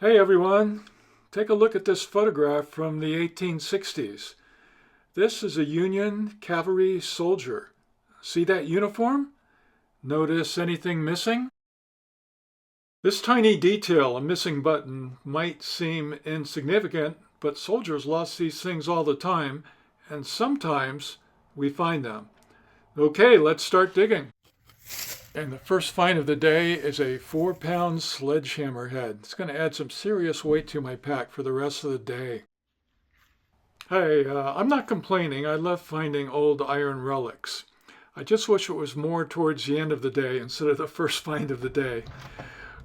Hey everyone, take a look at this photograph from the 1860s. This is a Union cavalry soldier. See that uniform? Notice anything missing? This tiny detail, a missing button, might seem insignificant, but soldiers lost these things all the time, and sometimes we find them. Okay, let's start digging. And the first find of the day is a 4-pound sledgehammer head. It's going to add some serious weight to my pack for the rest of the day. Hey, I'm not complaining. I love finding old iron relics. I just wish it was more towards the end of the day instead of the first find of the day.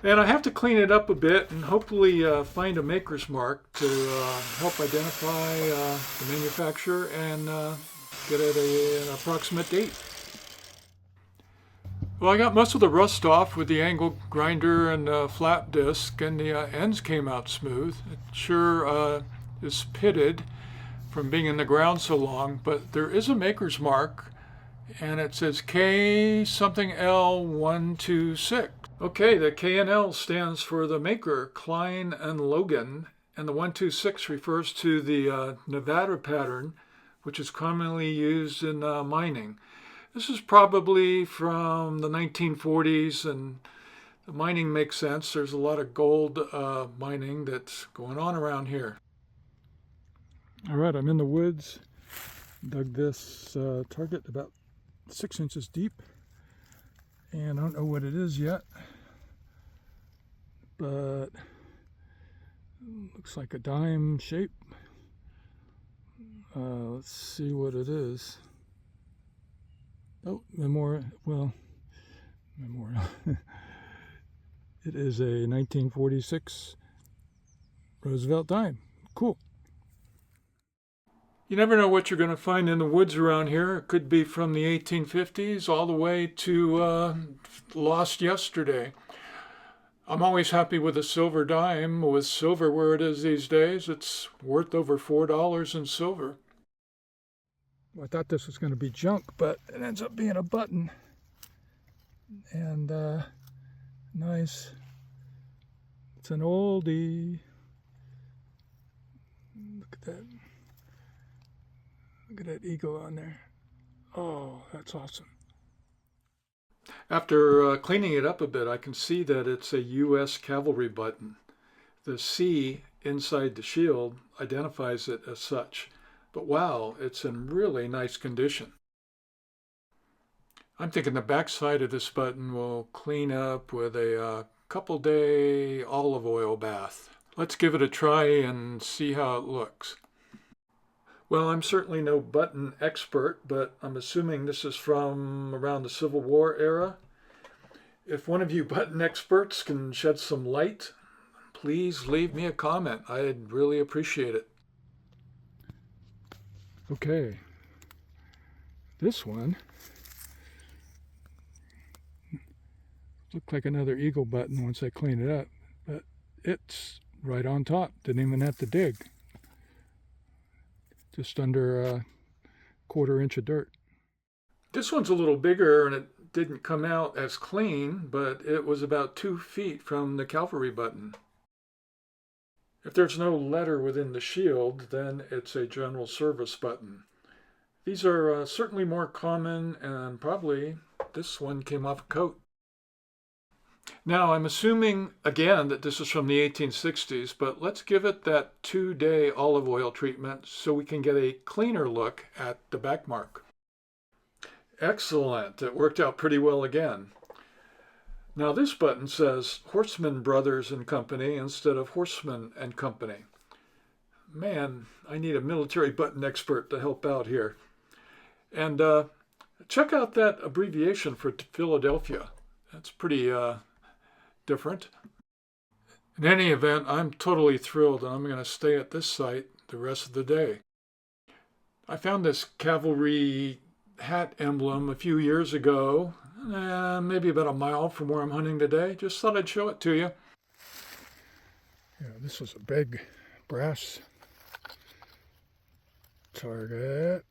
And I have to clean it up a bit and hopefully find a maker's mark to help identify the manufacturer and get at an approximate date. Well, I got most of the rust off with the angle grinder and flat disc, and the ends came out smooth. It sure is pitted from being in the ground so long, but there is a maker's mark, and it says K something L126. Okay, the K and L stands for the maker, Klein and Logan, and the 126 refers to the Nevada pattern, which is commonly used in mining. This is probably from the 1940s, and the mining makes sense. There's a lot of gold mining that's going on around here. All right, I'm in the woods. Dug this target about 6 inches deep, and I don't know what it is yet, but looks like a dime shape. Let's see what it is. Oh, memorial. It is a 1946 Roosevelt dime. Cool. You never know what you're going to find in the woods around here. It could be from the 1850s all the way to lost yesterday. I'm always happy with a silver dime. With silver where it is these days, it's worth over $4 in silver. I thought this was going to be junk, but it ends up being a button. And nice. It's an oldie. Look at that. Look at that eagle on there. Oh, that's awesome. After cleaning it up a bit, I can see that it's a U.S. cavalry button. The C inside the shield identifies it as such. But wow, it's in really nice condition. I'm thinking the back side of this button will clean up with a couple day olive oil bath. Let's give it a try and see how it looks. Well, I'm certainly no button expert, but I'm assuming this is from around the Civil War era. If one of you button experts can shed some light, please leave me a comment. I'd really appreciate it. Okay, this one looked like another eagle button once I cleaned it up, but it's right on top. Didn't even have to dig. Just under a quarter-inch of dirt. This one's a little bigger and it didn't come out as clean, but it was about 2 feet from the cavalry button. If there's no letter within the shield, then it's a general service button. These are certainly more common, and probably this one came off a coat. Now, I'm assuming, again, that this is from the 1860s, but let's give it that 2-day olive oil treatment so we can get a cleaner look at the back mark. Excellent. It worked out pretty well again. Now, this button says Horseman Brothers and Company instead of Horseman and Company. Man, I need a military button expert to help out here. And check out that abbreviation for Philadelphia. That's pretty different. In any event, I'm totally thrilled, and I'm going to stay at this site the rest of the day. I found this cavalry hat emblem a few years ago, maybe about a mile from where I'm hunting today. Just thought I'd show it to you. Yeah, this was a big brass target.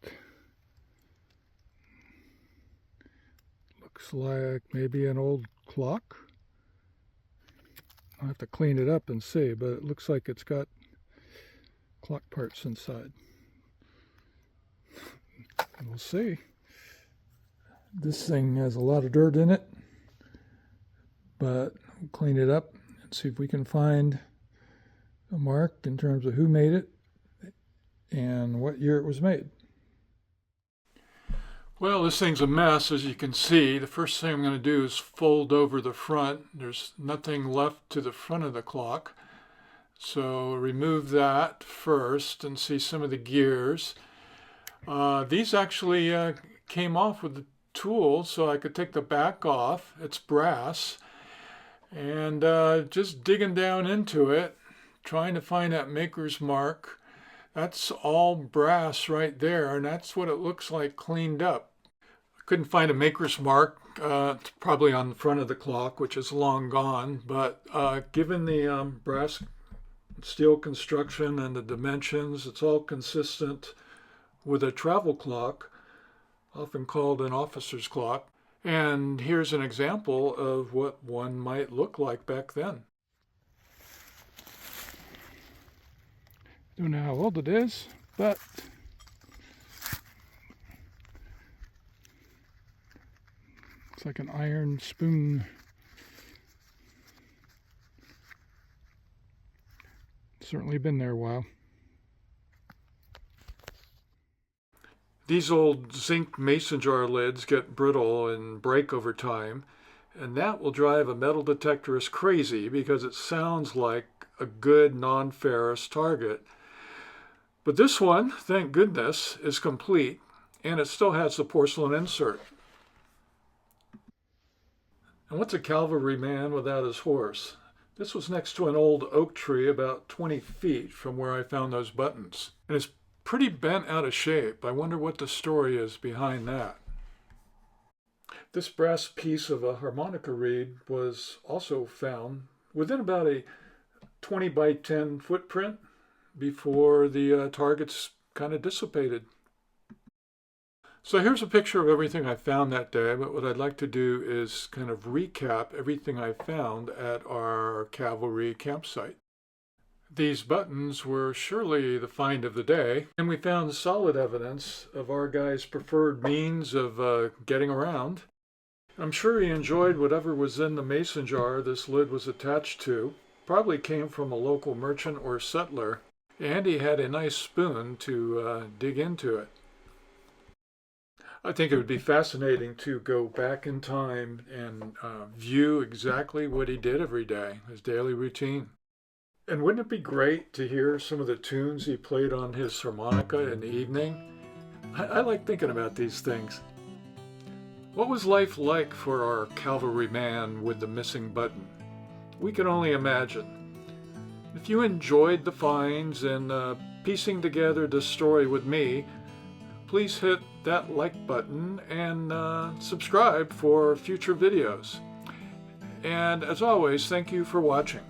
Looks like maybe an old clock. I'll have to clean it up and see, but it looks like it's got clock parts inside. We'll see. This thing has a lot of dirt in it, but we'll clean it up and see if we can find a mark in terms of who made it and what year it was made. Well, this thing's a mess, as you can see. The first thing I'm going to do is fold over the front. There's nothing left to the front of the clock. So remove that first and see some of the gears. These actually came off with the tool, so I could take the back off. It's brass. And just digging down into it, trying to find that maker's mark. That's all brass right there, and that's what it looks like cleaned up. I couldn't find a maker's mark, it's probably on the front of the clock, which is long gone, but given the brass steel construction and the dimensions, it's all consistent with a travel clock, often called an officer's clock. And here's an example of what one might look like back then. Don't know how old it is, but it's like an iron spoon. Certainly been there a while. These old zinc mason jar lids get brittle and break over time, and that will drive a metal detectorist crazy because it sounds like a good non-ferrous target. But this one, thank goodness, is complete, and it still has the porcelain insert. And what's a cavalryman without his horse? This was next to an old oak tree about 20 feet from where I found those buttons. And it's pretty bent out of shape. I wonder what the story is behind that. This brass piece of a harmonica reed was also found within about a 20 by 10 footprint before the targets kind of dissipated. So here's a picture of everything I found that day, but what I'd like to do is kind of recap everything I found at our cavalry campsite. These buttons were surely the find of the day, and we found solid evidence of our guy's preferred means of getting around. I'm sure he enjoyed whatever was in the mason jar this lid was attached to. Probably came from a local merchant or settler. And he had a nice spoon to dig into it. I think it would be fascinating to go back in time and view exactly what he did every day, his daily routine. And wouldn't it be great to hear some of the tunes he played on his harmonica in the evening? I like thinking about these things. What was life like for our cavalryman with the missing button? We can only imagine. If you enjoyed the finds and piecing together this story with me, please hit that like button and subscribe for future videos. And as always, thank you for watching.